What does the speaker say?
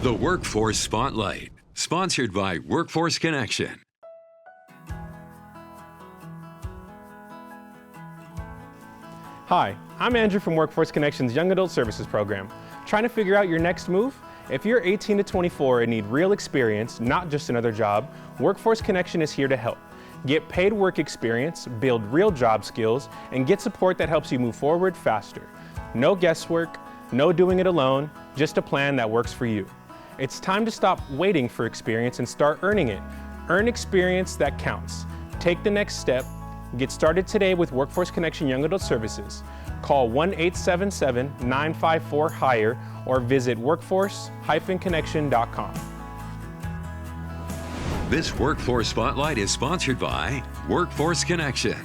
The Workforce Spotlight, sponsored by Workforce Connection. Hi, I'm Andrew from Workforce Connection's Young Adult Services program. Trying to figure out your next move? If you're 18 to 24 and need real experience, not just another job, Workforce Connection is here to help. Get paid work experience, build real job skills, and get support that helps you move forward faster. No guesswork, no doing it alone, just a plan that works for you. It's time to stop waiting for experience and start earning it. Earn experience that counts. Take the next step. Get started today with Workforce Connection Young Adult Services. Call 1-877-954-HIRE or visit workforce-connection.com. This Workforce Spotlight is sponsored by Workforce Connection.